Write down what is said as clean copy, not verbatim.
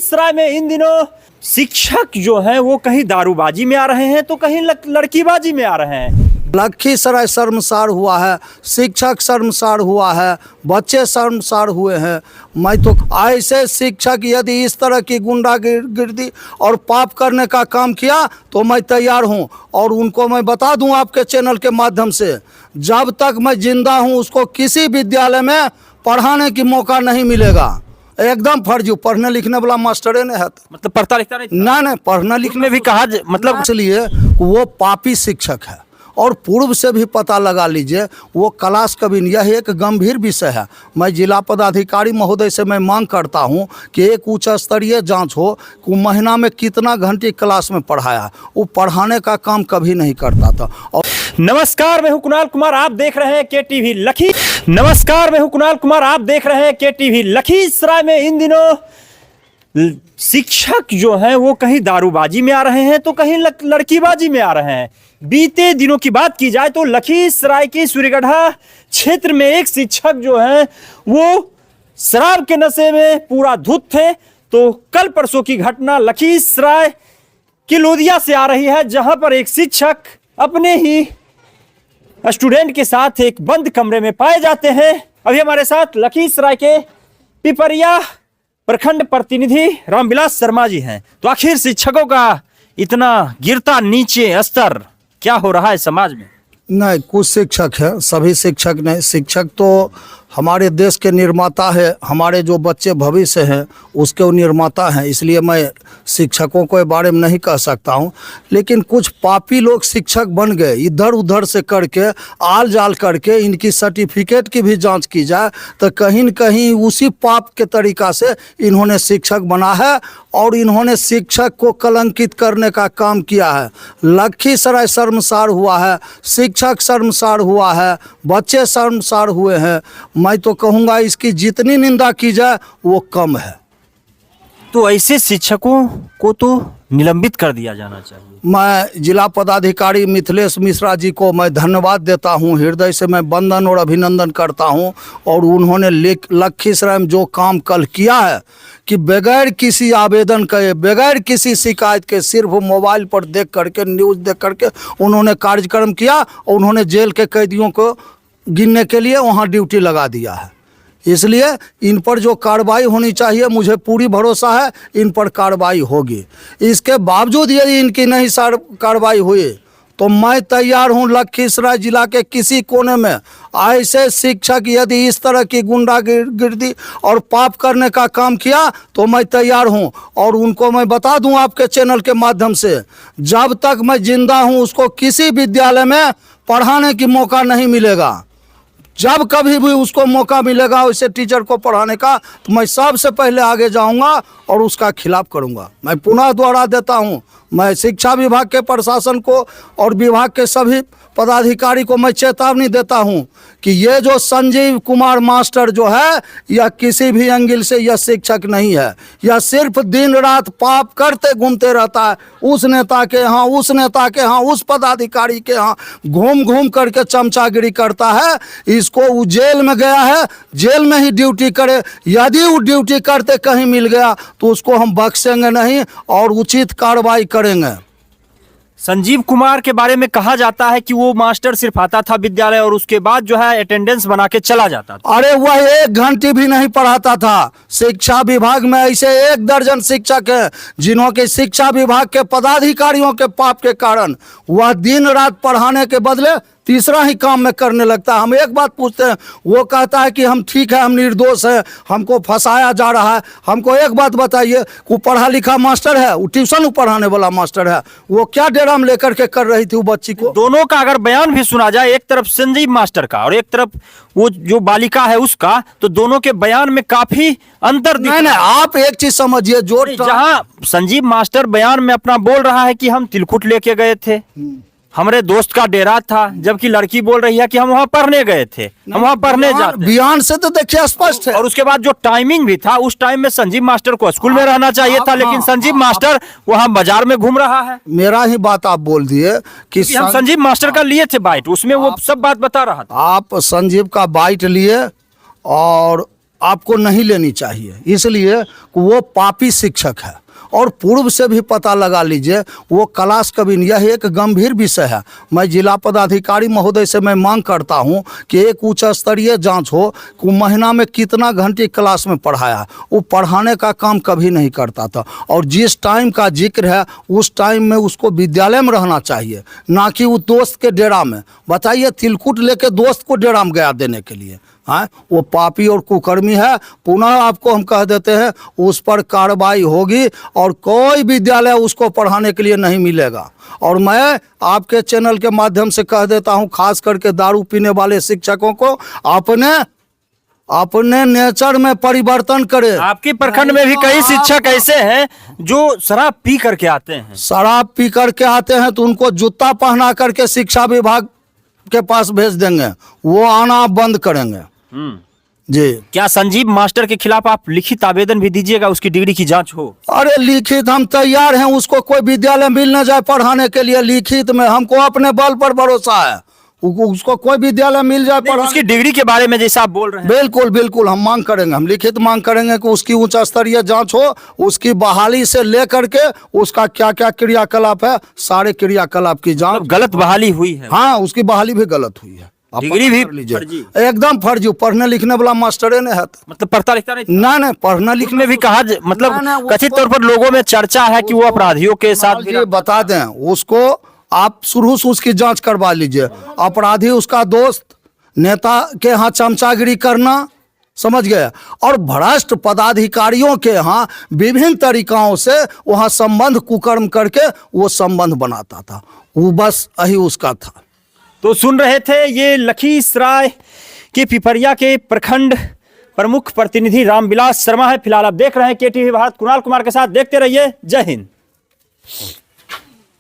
लखीसराय में इन दिनों शिक्षक जो हैं वो कहीं दारूबाजी में आ रहे हैं तो कहीं लड़कीबाजी में आ रहे हैं। लखीसराय शर्मसार हुआ है, शिक्षक शर्मसार हुआ है, बच्चे शर्मसार हुए हैं। मैं तो ऐसे शिक्षक यदि इस तरह की गुंडागिर्दी और पाप करने का काम किया तो मैं तैयार हूं और उनको मैं बता दूं आपके चैनल के माध्यम से, जब तक मैं जिंदा हूं उसको किसी विद्यालय में पढ़ाने की मौका नहीं मिलेगा। एकदम फर्जी, पढ़ने लिखने वाला मास्टर नहीं है, मतलब पढ़ता लिखता नहीं, ना पढ़ना लिखने में भी कहा मतलब इसलिए वो पापी शिक्षक है। और पूर्व से भी पता लगा लीजिए वो क्लास कभी नहीं, यह एक गंभीर विषय है। मैं जिला पदाधिकारी महोदय से मैं मांग करता हूं कि एक उच्च स्तरीय जांच हो कि वो महीना में कितना घंटे क्लास में पढ़ाया, वो पढ़ाने का काम कभी नहीं करता था। और नमस्कार, मैं हूं कुणाल कुमार, आप देख रहे हैं केटीवी लखी। नमस्कार, मैं हूं कुणाल कुमार, आप देख रहे हैं केटीवी लखीसराय में इन दिनों शिक्षक जो हैं वो कहीं दारूबाजी में आ रहे हैं तो कहीं लड़कीबाजी में आ रहे हैं। बीते दिनों की बात की जाए तो लखीसराय की सूर्यगढ़ा क्षेत्र में एक शिक्षक जो हैं वो शराब के नशे में पूरा धुत थे। तो कल परसों की घटना लखीसराय की लोदिया से आ रही है, जहां पर एक शिक्षक अपने ही स्टूडेंट के साथ एक बंद कमरे में पाए जाते हैं। अभी हमारे साथ लखीसराय के पिपरिया प्रखंड प्रतिनिधि रामविलास शर्मा जी हैं। तो आखिर शिक्षकों का इतना गिरता नीचे स्तर क्या हो रहा है समाज में? नहीं, कुछ शिक्षक है, सभी शिक्षक नहीं। शिक्षक तो हमारे देश के निर्माता है, हमारे जो बच्चे भविष्य हैं उसके वो निर्माता हैं, इसलिए मैं शिक्षकों के बारे में नहीं कह सकता हूं। लेकिन कुछ पापी लोग शिक्षक बन गए, इधर उधर से करके आल जाल करके इनकी सर्टिफिकेट की भी जांच की जाए तो कहीं न कहीं उसी पाप के तरीका से इन्होंने शिक्षक बना है और इन्होंने शिक्षक को कलंकित करने का काम किया है। लखीसराय शर्मसार हुआ है, शिक्षक शर्मसार हुआ है, बच्चे शर्मसार हुए हैं। मैं तो कहूँगा इसकी जितनी निंदा की जाए वो कम है। तो ऐसे शिक्षकों को तो निलंबित कर दिया जाना चाहिए। मैं जिला पदाधिकारी मिथिलेश मिश्रा जी को मैं धन्यवाद देता हूं, हृदय से मैं वंदन और अभिनंदन करता हूं। और उन्होंने लखीसराय में जो काम कल किया है कि बगैर किसी आवेदन के, बगैर किसी शिकायत के, सिर्फ मोबाइल पर देख करके, न्यूज़ देख करके उन्होंने कार्यक्रम किया और उन्होंने जेल के कैदियों को गिनने के लिए वहाँ ड्यूटी लगा दिया है। इसलिए इन पर जो कार्रवाई होनी चाहिए, मुझे पूरी भरोसा है इन पर कार्रवाई होगी। इसके बावजूद यदि इनकी नहीं कार्रवाई हुई तो मैं तैयार हूं लखीसराय जिला के किसी कोने में ऐसे शिक्षक यदि इस तरह की गुंडागिर्दी और पाप करने का काम किया तो मैं तैयार हूं और उनको मैं बता दूं आपके चैनल के माध्यम से, जब तक मैं जिंदा हूं उसको किसी विद्यालय में पढ़ाने की मौका नहीं मिलेगा। जब कभी भी उसको मौका मिलेगा वैसे टीचर को पढ़ाने का तो मैं सबसे पहले आगे जाऊंगा और उसका खिलाफ करूंगा। मैं पुनः दोहरा देता हूं, मैं शिक्षा विभाग के प्रशासन को और विभाग के सभी पदाधिकारी को मैं चेतावनी देता हूं कि ये जो संजीव कुमार मास्टर जो है यह किसी भी एंगल से यह शिक्षक नहीं है। यह सिर्फ दिन रात पाप करते घूमते रहता है, उस नेता के यहाँ, उस नेता के यहाँ, उस पदाधिकारी के यहाँ घूम घूम करके चमचागिरी करता है। इसको वो जेल में गया है, जेल में ही ड्यूटी करे। यदि वो ड्यूटी करते कहीं मिल गया तो उसको हम बख्शेंगे नहीं और उचित कार्रवाई करेंगे। संजीव कुमार के बारे में कहा जाता है कि वो मास्टर सिर्फ आता था विद्यालय और उसके बाद जो है अटेंडेंस बना के चला जाता था। अरे वह 1 घंटे भी नहीं पढ़ाता था। शिक्षा विभाग में ऐसे 1 दर्जन शिक्षक हैं जिन्हों के शिक्षा विभाग के पदाधिकारियों के पाप के कारण वह दिन रात पढ़ाने के बदले तीसरा ही काम में करने लगता है। हम एक बात पूछते हैं, वो कहता है कि हम ठीक है, हम निर्दोष हैं, हमको फंसाया जा रहा है। हमको एक बात बताइए, वो पढ़ा लिखा मास्टर है, वो ट्यूशन पढ़ाने वाला मास्टर है, वो क्या डेरा में लेकर के कर रही थी वो बच्ची को? दोनों का अगर बयान भी सुना जाए, एक तरफ संजीव मास्टर का और एक तरफ वो जो बालिका है उसका, तो दोनों के बयान में काफी अंतर दिख नहीं, आप एक चीज समझिए, जो जहां संजीव मास्टर बयान में अपना बोल रहा है कि हम तिलकुट लेके गए थे, हमारे दोस्त का डेरा था, जबकि लड़की बोल रही है कि हम वहां पढ़ने गए थे, हम वहां पढ़ने जाते। बयान से तो देखिए स्पष्ट है। और उसके बाद जो टाइमिंग भी था, उस टाइम में संजीव मास्टर को स्कूल में रहना चाहिए था, लेकिन संजीव मास्टर वहां बाजार में घूम रहा है। मेरा ही बात आप बोल दिए कि हम संजीव मास्टर का लिए थे बाइट, उसमें वो सब बात बता रहा था। आप संजीव का बाइट लिए और आपको नहीं लेनी चाहिए, इसलिए वो पापी शिक्षक है। और पूर्व से भी पता लगा लीजिए, वो क्लास कभी नहीं, यह एक गंभीर विषय है। मैं जिला पदाधिकारी महोदय से मैं मांग करता हूं कि एक उच्च स्तरीय जांच हो कि महीना में कितना घंटे क्लास में पढ़ाया है। वो पढ़ाने का काम कभी नहीं करता था, और जिस टाइम का जिक्र है उस टाइम में उसको विद्यालय में रहना चाहिए, ना कि वो दोस्त के डेरा में। बताइए, तिलकुट लेके दोस्त को डेरा में गया देने के लिए। हाँ, वो पापी और कुकर्मी है। पुनः आपको हम कह देते हैं, उस पर कार्रवाई होगी और कोई विद्यालय उसको पढ़ाने के लिए नहीं मिलेगा। और मैं आपके चैनल के माध्यम से कह देता हूं, खास करके दारू पीने वाले शिक्षकों को अपने नेचर में परिवर्तन करें। आपके प्रखंड में भी कई शिक्षक ऐसे हैं जो शराब पी करके आते हैं। शराब पी करके आते हैं तो उनको जूता पहना करके शिक्षा विभाग के पास भेज देंगे, वो आना बंद करेंगे। जी। क्या संजीव मास्टर के खिलाफ आप लिखित आवेदन भी दीजिएगा, उसकी डिग्री की जांच हो? अरे लिखित हम तैयार हैं, उसको कोई विद्यालय मिल न जाए पढ़ाने के लिए, लिखित में हमको अपने बल पर भरोसा है। उसको कोई विद्यालय मिल जाए पढ़ाने। उसकी डिग्री के बारे में जैसा आप बोल रहे हैं, बिल्कुल बिल्कुल हम मांग करेंगे, हम लिखित मांग करेंगे कि उसकी उच्च स्तरीय जांच हो, उसकी बहाली से लेकर के उसका क्या क्या क्रियाकलाप है, सारे क्रियाकलाप की जांच। गलत बहाली हुई है? हाँ, उसकी बहाली भी गलत हुई है। डिग्री भी फर्जी, एकदम फर्जी। पढ़ने लिखने वाला मास्टर ने है, मतलब पढ़ता लिखता नहीं? ना पढ़ना लिखने में भी कहा, मतलब कथित तौर पर लोगों में चर्चा है कि वो अपराधियों के साथ भी। बता दें उसको, आप शुरू से उसकी जांच करवा लीजिए। अपराधी उसका दोस्त, नेता के यहाँ चमचागिरी करना, समझ गए, और भ्रष्ट पदाधिकारियों के यहाँ विभिन्न तरीकाओं से वहाँ संबंध कुकर्म करके वो संबंध बनाता था। वो बस यही उसका था। तो सुन रहे थे, ये लखीसराय के पिपरिया के प्रखंड प्रमुख प्रतिनिधि रामविलास शर्मा है। फिलहाल आप देख रहे हैं KTV भारत, कुणाल कुमार के साथ। देखते रहिए। जय हिंद।